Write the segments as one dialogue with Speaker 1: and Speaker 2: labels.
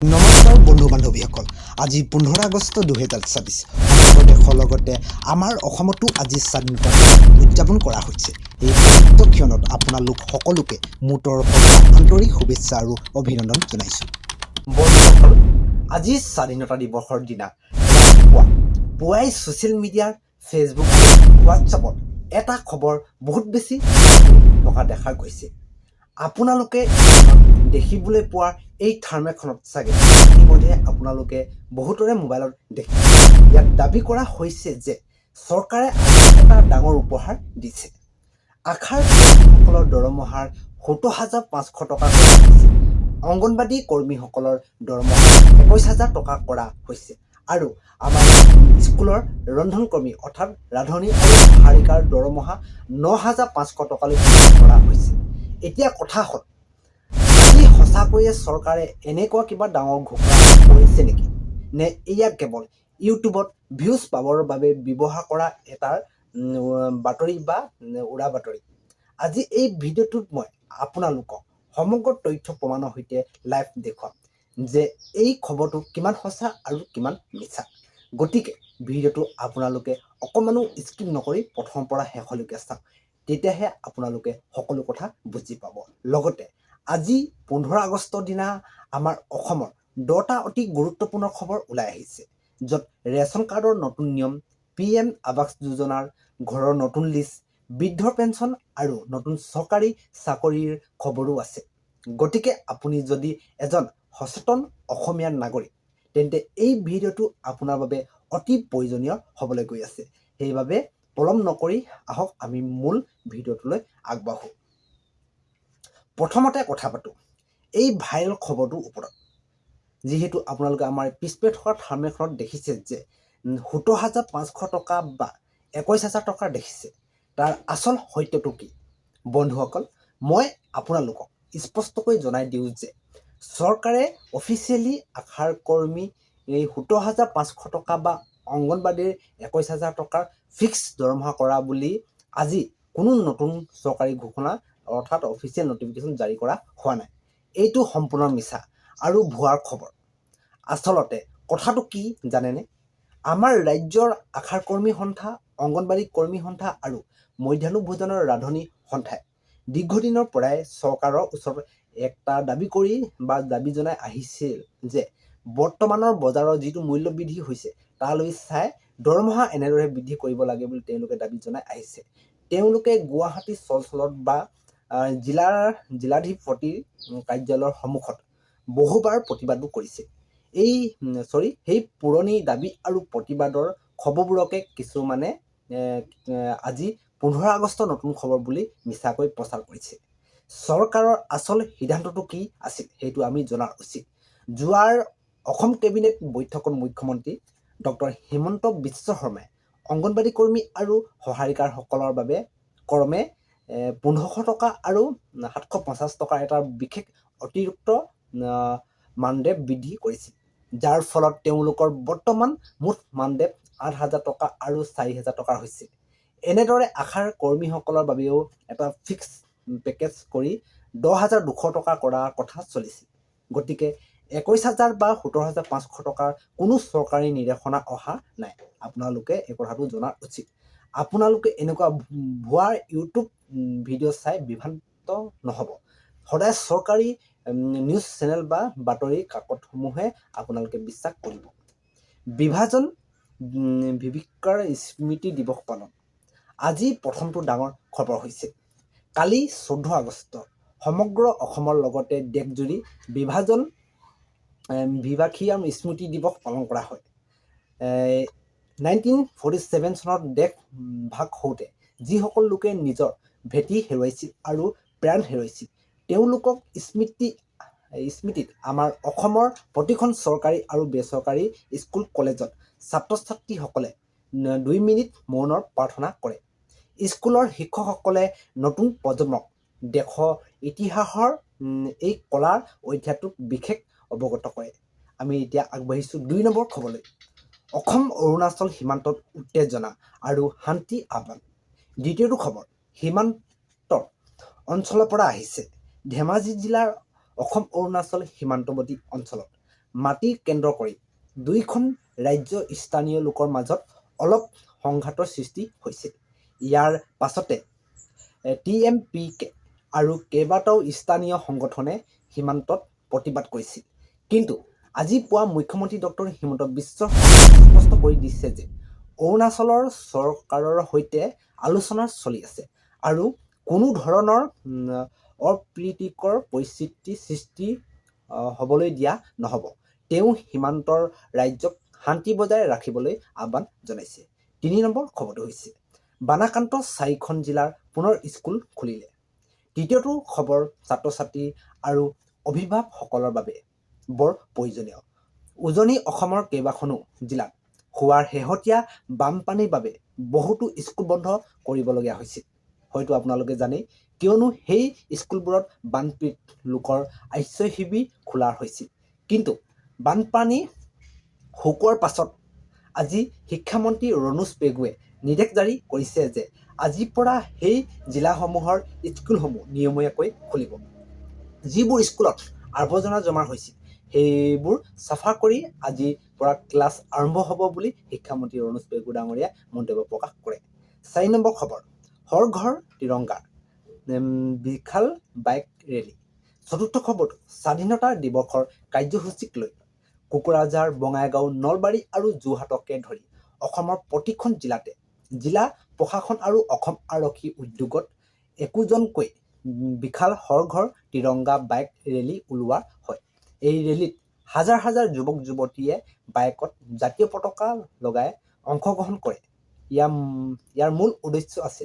Speaker 1: নমস্কাৰ বন্ধু বান্ধৱীসকল, আজি 15 আগষ্ট 2024 সমগ্ৰ দেশৰ লগতে আমাৰ অসমতো আজি স্বাধীনতা উদযাপন কৰা হৈছে। এই পবিত্ৰ ক্ষণত আপোনালোক সকলোকে মোৰ তৰফৰ পৰা আন্তৰিক শুভেচ্ছা আৰু অভিনন্দন জনাইছোঁ। বন্ধুসকল, আজি স্বাধীনতা দিৱসৰ দিনা পুৱাই ছ'চিয়েল মিডিয়াৰ ফেচবুক হোৱাটছআপত এটা খবৰ বহুত বেছি থকা দেখা গৈছে। আপোনালোকে দেখিবলৈ পোৱা এই থাৰ্মেখনত চাগে ইতিমধ্যে আপোনালোকে বহুতৰে মোবাইলত দেখিছে। ইয়াত দাবী কৰা হৈছে যে চৰকাৰে এটা ডাঙৰ উপহাৰ দিছে। আশাৰ কৰ্মীসকলৰ দৰমহাৰ ৭০,৫০০ টকা কৰা হৈছে। অংগনবাদী কৰ্মীসকলৰ দৰমহা ২১,০০০ টকা কৰা হৈছে আৰু আমাৰ স্কুলৰ ৰন্ধন কৰ্মী অৰ্থাৎ ৰান্ধনী আৰু সহায়িকাৰ দৰমহা ৯,৫০০ টকালৈ কৰা হৈছে। এতিয়া কথা হ'ল, কি সঁচাকৈয়ে চৰকাৰে এনেকুৱা কিবা ডাঙৰ ঘোষণা কৰিছে নেকি? নে এয়া কেৱল ইউটিউবত ভিউজ পাবৰ বাবে ব্যৱহাৰ কৰা এটা বাতৰি বা উৰা বাতৰি? আজি এই ভিডিঅ'টোত মই আপোনালোকক সমগ্ৰ তথ্য প্ৰমাণৰ সৈতে লাইভ দেখুৱাম যে এই খবৰটো কিমান সঁচা আৰু কিমান মিছা। গতিকে ভিডিঅ'টো আপোনালোকে অকণমানো স্কিপ নকৰি প্ৰথমৰ পৰা শেষলৈকে চাওক, তেতিয়াহে আপোনালোকে সকলো কথা বুজি পাব। লগতে আজি 15 আগষ্টৰ দিনা আমাৰ অসমৰ 10টা অতি গুৰুত্বপূৰ্ণ খবৰ ওলাই আহিছে, য'ত ৰেচন কাৰ্ডৰ নতুন নিয়ম, PM আৱাস যোজনাৰ ঘৰৰ নতুন লিষ্ট, বৃদ্ধ পেঞ্চন আৰু নতুন চৰকাৰী চাকৰিৰ খবৰো আছে। গতিকে আপুনি যদি এজন সচেতন অসমীয়া নাগৰিক, তেন্তে এই ভিডিঅ'টো আপোনাৰ বাবে অতি প্ৰয়োজনীয় হ'বলৈ গৈ আছে। সেইবাবে পলম নকৰি আহক আমি মূল ভিডিঅ'টোলৈ আগবাঢ়োঁ। প্ৰথমতে কথা পাতোঁ এই ভাইৰেল খবৰটোৰ ওপৰত। যিহেতু আপোনালোকে আমাৰ পিছপে থকা থাৰ্মেখনত দেখিছে যে ৭০,৫০০ টকা বা ২১,০০০ টকা দেখিছে। তাৰ আচল সত্যটো কি? বন্ধুসকল, মই আপোনালোকক স্পষ্টকৈ জনাই দিওঁ যে চৰকাৰে অফিচিয়েলি আশাৰ কৰ্মী এই ৭০,৫০০ টকা বা অংগনবাদীৰ ২১,০০০ টকাৰ ফিক্স দৰমহা কৰা বুলি আজি কোনো নতুন চৰকাৰী ঘোষণা অৰ্থাৎ অফিচিয়েল নটিফিকেশ্যন জাৰি কৰা হোৱা নাই। এইটো সম্পূৰ্ণ মিছা আৰু ভুৱাৰ খবৰ। আচলতে কথাটো কি জানেনে? আমাৰ ৰাজ্যৰ আশাৰ কৰ্মী সন্থা, অংগনবাদী কৰ্মী সন্থা আৰু মধ্যাহ্ন ভোজনৰ ৰান্ধনী সন্থাই দীৰ্ঘদিনৰ পৰাই চৰকাৰৰ ওচৰত এটা দাবী জনাই আহিছিল যে বৰ্তমানৰ বজাৰৰ যিটো মূল্য বৃদ্ধি হৈছে তালৈ চাই দৰমহা এনেদৰে বৃদ্ধি কৰিব লাগে বুলি তেওঁলোকে দাবী জনাই আহিছে। তেওঁলোকে গুৱাহাটী চলচলত বা জিলাধিপতিৰ কাৰ্যালয়ৰ সন্মুখত বহুবাৰ প্ৰতিবাদো কৰিছে। সেই পুৰণি দাবী আৰু প্ৰতিবাদৰ খবৰবোৰকে কিছুমানে আজি 15 আগষ্টৰ নতুন খবৰ বুলি মিছাকৈ প্ৰচাৰ কৰিছে। চৰকাৰৰ আচল সিদ্ধান্তটো কি আছিল সেইটো আমি জনাৰ উচিত। যোৱাৰ অসম কেবিনেট বৈঠকত মুখ্যমন্ত্ৰী ডক্টৰ হিমন্ত বিশ্ব শৰ্মাই অংগনবাদী কৰ্মী আৰু সহায়িকাসকলৰ বাবে ক্ৰমে ১৫০০ টকা আৰু ৭৫০ টকাৰ এটা বিশেষ অতিৰিক্ত মানদেয় বৃদ্ধি কৰিছিল, যাৰ ফলত তেওঁলোকৰ বৰ্তমান মুঠ মানদেয় ৮,০০০ টকা আৰু ৪,০০০ টকাৰ হৈছে। এনেদৰে আশাৰ কৰ্মীসকলৰ বাবেও এটা ফিক্স পেকেজ কৰি ১০,২০০ টকা কৰাৰ কথা চলিছিল। গতিকে ২১,০০০ বা ৭০,৫০০ টকাৰ কোনো চৰকাৰী নিৰ্দেশনা অহা নাই। আপোনালোকে এই কথাটো জনা উচিত। আপোনালোকে এনেকুৱা ভুৱা ইউটিউব ভিডিঅ' চাই বিভ্ৰান্ত নহ'ব। সদায় চৰকাৰী নিউজ চেনেল বা বাতৰি কাকতসমূহে আপোনালোকে বিশ্বাস কৰিব। বিভাজন বিভীষিকাৰ স্মৃতি দিৱস পালন। আজি প্ৰথমটো ডাঙৰ খবৰ হৈছে, কালি 14 আগষ্ট সমগ্ৰ অসমৰ লগতে দেশজুৰি বিভাজন বিভীষিকাৰ স্মৃতি দিৱস পালন কৰা হয়। 1947 চনত দেশ ভাগ হওঁতে যিসকল লোকে নিজৰ ভেটি হেৰুৱাইছিল আৰু প্ৰাণ হেৰুৱাইছিল, তেওঁলোকক স্মৃতিত আমাৰ অসমৰ প্ৰতিখন চৰকাৰী আৰু বেচৰকাৰী স্কুল কলেজত ছাত্ৰ ছাত্ৰীসকলে 2 মিনিট মৌনৰ প্ৰাৰ্থনা কৰে। স্কুলৰ শিক্ষকসকলে নতুন প্ৰজন্মক দেশৰ ইতিহাসৰ এই কলাৰ অধ্যায়টোক বিশেষ অৱগত কৰে। আমি এতিয়া আগবাঢ়িছোঁ 2 নম্বৰ খবৰলৈ। অসম অৰুণাচল সীমান্তত উত্তেজনা আৰু শান্তি আহ্বান। দ্বিতীয়টো খবৰ সীমান্তৰ অঞ্চলৰ পৰা আহিছে। ধেমাজি জিলাৰ অসম অৰুণাচল সীমান্তৱৰ্তী অঞ্চলত মাটি কেন্দ্ৰ কৰি দুইখন ৰাজ্য স্থানীয় লোকৰ মাজত অলপ সংঘাতৰ সৃষ্টি হৈছিল। ইয়াৰ পাছতে TMPK আৰু কেইবাটাও স্থানীয় সংগঠনে সীমান্তত প্ৰতিবাদ কৰিছিল। কিন্তু আজি পুৱা মুখ্যমন্ত্ৰী ডক্টৰ হিমন্ত বিশ্ব শৰ্মাই স্পষ্ট কৰি দিছে যে অৰুণাচলৰ চৰকাৰৰ সৈতে আলোচনা চলি আছে আৰু কোনো ধৰণৰ অপ্ৰীতিকৰ পৰিস্থিতি সৃষ্টি হ'বলৈ দিয়া নহ'ব। তেওঁ সীমান্তৰ ৰাজ্যক শান্তি বজাই ৰাখিবলৈ আহ্বান জনাইছে। ৩ নম্বৰ খবৰটো হৈছে বানাক্ৰান্ত 4খন জিলাৰ পুনৰ স্কুল খুলিলে। তৃতীয়টো খবৰ ছাত্ৰ-ছাত্ৰী আৰু অভিভাৱকসকলৰ বাবে বৰ প্ৰয়োজনীয়। উজনি অসমৰ কেইবাখনো জিলাত হোৱাৰ শেহতীয়া বানপানীৰ বাবে বহুতো স্কুল বন্ধ কৰিবলগীয়া হৈছিল। হয়তো আপোনালোকে জানে, কিয়নো সেই স্কুলবোৰত বানপীড়িত লোকৰ আশ্ৰয় শিবিৰ খোলা হৈছিল। কিন্তু বানপানী শুকোৱাৰ পাছত আজি শিক্ষামন্ত্ৰী ৰণোজ পেগুৱে নিৰ্দেশ জাৰি কৰিছে যে আজিৰ পৰা সেই জিলাসমূহৰ স্কুলসমূহ নিয়মীয়াকৈ খুলিব। যিবোৰ স্কুলত আৱৰ্জনা জমা হৈছিল সেইবোৰ চাফা কৰি আজিৰ পৰা ক্লাছ আৰম্ভ হ'ব বুলি শিক্ষামন্ত্ৰী ৰণোজ পেগু ডাঙৰীয়াই মন্তব্য প্ৰকাশ কৰে। 4 নম্বৰ খবৰ হৰ ঘৰ তিৰংগাৰ বিশাল বাইক ৰেলী। চতুৰ্থ খবৰটো স্বাধীনতা দিৱসৰ কাৰ্যসূচীক লৈ কোকৰাঝাৰ, বঙাইগাঁও, নলবাৰী আৰু যোৰহাটকে ধৰি অসমৰ প্ৰতিখন জিলাতে জিলা প্ৰশাসন আৰু অসম আৰক্ষী উদ্যোগত একোজনকৈ বিশাল হৰ ঘৰ তিৰংগা বাইক ৰেলী ওলোৱা হয়। এই ৰেলীত হাজাৰ হাজাৰ যুৱক যুৱতীয়ে বাইকত জাতীয় পতাকা লগাই অংশগ্ৰহণ কৰে। ইয়াৰ মূল উদ্দেশ্য আছে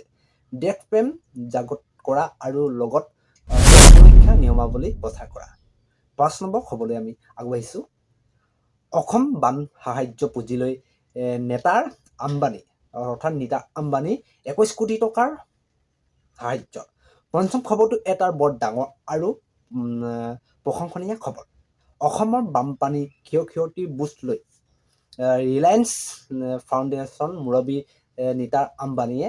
Speaker 1: দেশপ্ৰেম জাগ্ৰত কৰা আৰু লগত সুৰক্ষা নিয়মাৱলী প্ৰচাৰ কৰা। 5 নম্বৰ খবৰলৈ আমি আগবাঢ়িছোঁ। অসম বান সাহায্য পুঁজিলৈ নীতা আম্বানী 21 কোটি টকাৰ সাহায্য। পঞ্চম খবৰটো এটা বৰ ডাঙৰ আৰু প্ৰশংসনীয় খবৰ। অসমৰ বানপানী ক্ষয়ক্ষতিৰ বুজ লৈ ৰিলায়েন্স ফাউণ্ডেশ্যন মুৰব্বী নীতা আম্বানীয়ে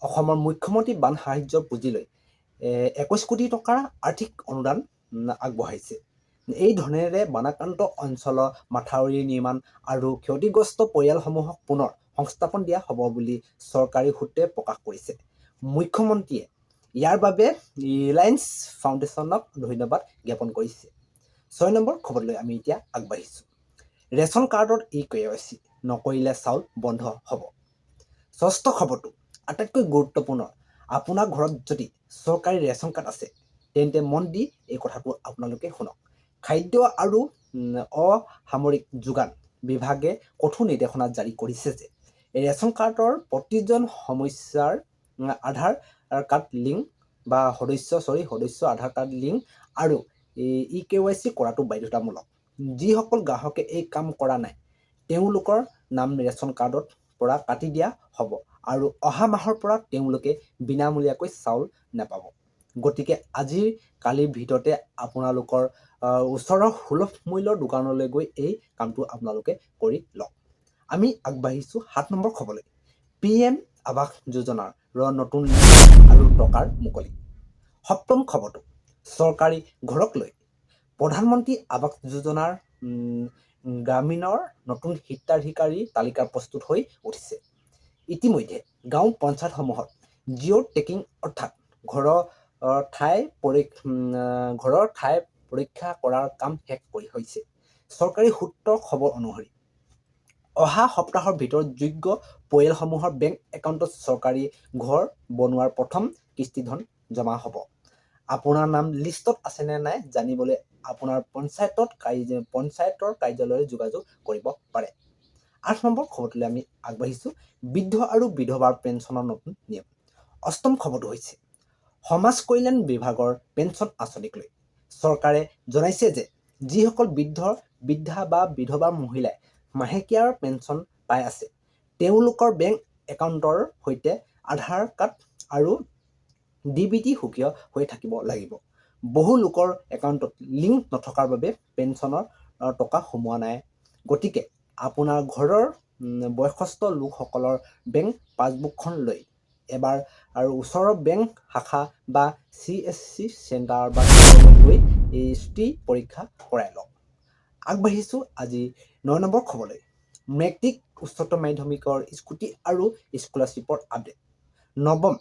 Speaker 1: অসমৰ মুখ্যমন্ত্ৰী বান সাহায্য পুঁজিলৈ 21 কোটি টকাৰ আৰ্থিক অনুদান আগবঢ়াইছে। এই ধনেৰে বানাক্ৰান্ত অঞ্চলৰ মাথাউৰি নিৰ্মাণ আৰু ক্ষতিগ্ৰস্ত পৰিয়ালসমূহক পুনৰ সংস্থাপন দিয়া হ'ব বুলি চৰকাৰী সূত্ৰই প্ৰকাশ কৰিছে। মুখ্যমন্ত্ৰীয়ে ইয়াৰ বাবে ৰিলায়েন্স ফাউণ্ডেশ্যনক ধন্যবাদ জ্ঞাপন কৰিছে। 6 নম্বৰ খবৰলৈ আমি এতিয়া আগবাঢ়িছোঁ। ৰেচন কাৰ্ডত KYC নকৰিলে চাউল বন্ধ হ'ব। ষষ্ঠ খবৰটো আটাইতকৈ গুৰুত্বপূৰ্ণ। আপোনাৰ ঘৰত যদি চৰকাৰী ৰেচন কাৰ্ড আছে তেন্তে মন দি এই কথাটো আপোনালোকে শুনক। খাদ্য আৰু অসামৰিক যোগান বিভাগে কঠোৰ নিৰ্দেশনা জাৰি কৰিছে যে ৰেচন কাৰ্ডৰ প্ৰতিজন সমস্যাৰ আধাৰ কাৰ্ড লিংক বা সদস্য আধাৰ কাৰ্ড লিংক আৰু KYC কৰাটো বাধ্যতামূলক। যিসকল গ্ৰাহকে এই কাম কৰা নাই তেওঁলোকৰ নাম ৰেচন কাৰ্ডৰ পৰা কাটি দিয়া হ'ব আৰু অহা মাহৰ পৰা তেওঁলোকে বিনামূলীয়াকৈ চাউল নাপাব। গতিকে আজিৰ কালিৰ ভিতৰতে আপোনালোকৰ ওচৰৰ সুলভ মূল্যৰ দোকানলৈ গৈ এই কামটো আপোনালোকে কৰি লওক। আমি আগবাঢ়িছোঁ 7 নম্বৰ খবৰলৈ। PM আৱাস যোজনাৰ নতুন আৰু টকাৰ মুকলি। সপ্তম খবৰটো চৰকাৰী ঘৰক লৈ প্ৰধানমন্ত্ৰী আৱাস যোজনাৰ গ্ৰামীণৰ নতুন হিতাধিকাৰীৰ তালিকা প্ৰস্তুত হৈ উঠিছে। ইতিমধ্যে গাঁও পঞ্চায়তসমূহত জিঅ' টেকিং অৰ্থাৎ ঘৰৰ ঠাই পৰীক্ষা কৰাৰ কাম শেষ হৈছে। চৰকাৰী সূত্ৰৰ খবৰ অনুসৰি অহা সপ্তাহৰ ভিতৰত যোগ্য পৰিয়ালসমূহৰ বেংক একাউণ্টত চৰকাৰী ঘৰ বনোৱাৰ প্ৰথম কিস্তি ধন জমা হ'ব। আপোনাৰ নাম লিষ্টত আছে নে নাই জানিবলৈ আপোনাৰ পঞ্চায়তৰ কাৰ্যালয়লৈ যোগাযোগ কৰিব পাৰে। 8 নম্বৰ খবৰটোলৈ আমি আগবাঢ়িছোঁ। বৃদ্ধ আৰু বিধৱাৰ পেঞ্চনৰ নতুন নিয়ম। অষ্টম খবৰটো হৈছে সমাজ কল্যাণ বিভাগৰ পেঞ্চন আঁচনিক লৈ চৰকাৰে জনাইছে যে যিসকল বৃদ্ধা বা বিধৱা মহিলাই মাহেকীয়াৰ পেঞ্চন পাই আছে তেওঁলোকৰ বেংক একাউণ্টৰ সৈতে আধাৰ কাৰ্ড আৰু DBT সক্ৰিয় হৈ থাকিব লাগিব। বহু লোকৰ একাউণ্টত লিংক নথকাৰ বাবে পেঞ্চনৰ টকা সোমোৱা নাই। গতিকে আপোনাৰ ঘৰৰ বয়সস্থ লোকসকলৰ বেংক পাছবুকখন লৈ এবাৰ আৰু ওচৰৰ বেংক শাখা বা CSC চেণ্টাৰ বা কেন্দ্ৰলৈ গৈ স্থিতি পৰীক্ষা কৰাই লওক। আগবাঢ়িছোঁ আজি 9 নম্বৰ খবৰলৈ। মেট্ৰিক উচ্চতৰ মাধ্যমিকৰ স্কুটি আৰু স্কলাৰশ্বিপৰ আপডেট। নৱম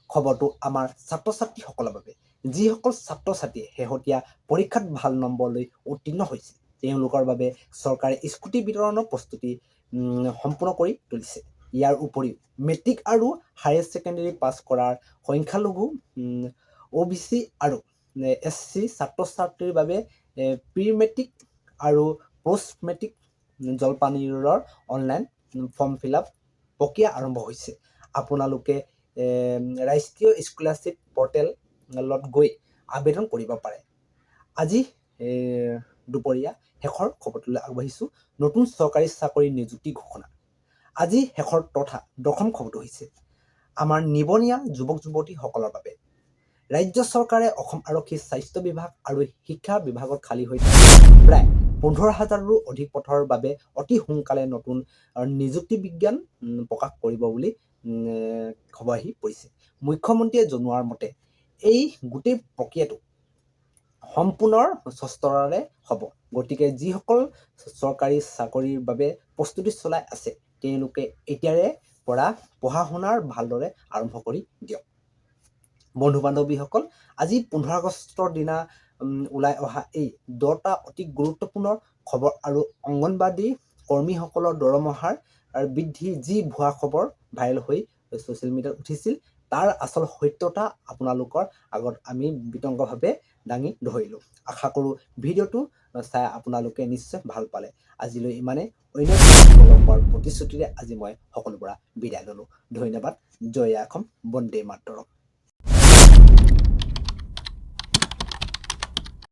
Speaker 1: খবৰটো আমাৰ ছাত্ৰ ছাত্ৰীসকলৰ বাবে। যিসকল ছাত্ৰ ছাত্ৰীয়ে শেহতীয়া পৰীক্ষাত ভাল নম্বৰ লৈ উত্তীৰ্ণ হৈছে তেওঁলোকৰ বাবে চৰকাৰে স্কুটি বিতৰণৰ প্ৰস্তুতি সম্পূৰ্ণ কৰি তুলিছে। ইয়াৰ উপৰিও মেট্ৰিক আৰু হায়াৰ ছেকেণ্ডেৰী পাছ কৰাৰ সংখ্যালঘু OBC আৰু SC ছাত্ৰ ছাত্ৰীৰ বাবে প্ৰি মেট্ৰিক আৰু পষ্ট মেট্ৰিক জলপানীৰৰ অনলাইন ফৰ্ম ফিল আপ প্ৰক্ৰিয়া আৰম্ভ হৈছে। আপোনালোকে ৰাষ্ট্ৰীয় স্কলাৰশ্বিপ পৰ্টেলত গৈ আবেদন কৰিব পাৰে। আজি দুপৰীয়া শেষৰ খবৰটোলৈ আগবাঢ়িছোঁ। নতুন চৰকাৰী চাকৰি নিযুক্তি ঘোষণা। আজি শেষৰ তথা দশম খবৰটো হৈছে আমাৰ নিবনুৱা যুৱক যুৱতীসকলৰ বাবে। ৰাজ্য চৰকাৰে অসম আৰক্ষী, স্বাস্থ্য বিভাগ আৰু শিক্ষা বিভাগত খালী হৈ থকা প্ৰায় 15,000ৰো অধিক পথৰ বাবে অতি সোনকালে নতুন নিযুক্তি বিজ্ঞান প্ৰকাশ কৰিব বুলি খবৰ আহি পৰিছে। মুখ্যমন্ত্ৰীয়ে জনোৱাৰ মতে এই গোটেই প্ৰক্ৰিয়াটো সম্পূৰ্ণ স্বচ্ছতাৰে হ'ব। গতিকে যিসকল চৰকাৰী চাকৰিৰ বাবে প্ৰস্তুতি চলাই আছে তেওঁলোকে এতিয়াৰে পৰা পঢ়া শুনাৰ ভালদৰে আৰম্ভ কৰি দিয়ক। বন্ধু বান্ধৱীসকল, আজি 15 আগষ্টৰ দিনা ওলাই অহা এই 10টা অতি গুৰুত্বপূৰ্ণ খবৰ আৰু অংগনবাদী কৰ্মীসকলৰ দৰমহাৰ বৃদ্ধি যি ভুৱা খবৰ ভাইৰেল হৈ ছ'চিয়েল মিডিয়াত উঠিছিল তাৰ আচল সত্যতা আপোনালোকৰ আগত আমি বিতংভাৱে দাঙি ধৰিলোঁ। আশা কৰোঁ ভিডিঅ'টো চাই আপোনালোকে নিশ্চয় ভাল পালে। আজিলৈ ইমানে। অন্য পোৱাৰ প্ৰতিশ্ৰুতিৰে আজি মই সকলোৰে পৰা বিদায় ল'লোঁ। ধন্যবাদ। জয় অসম, বন্দে মাতৰম।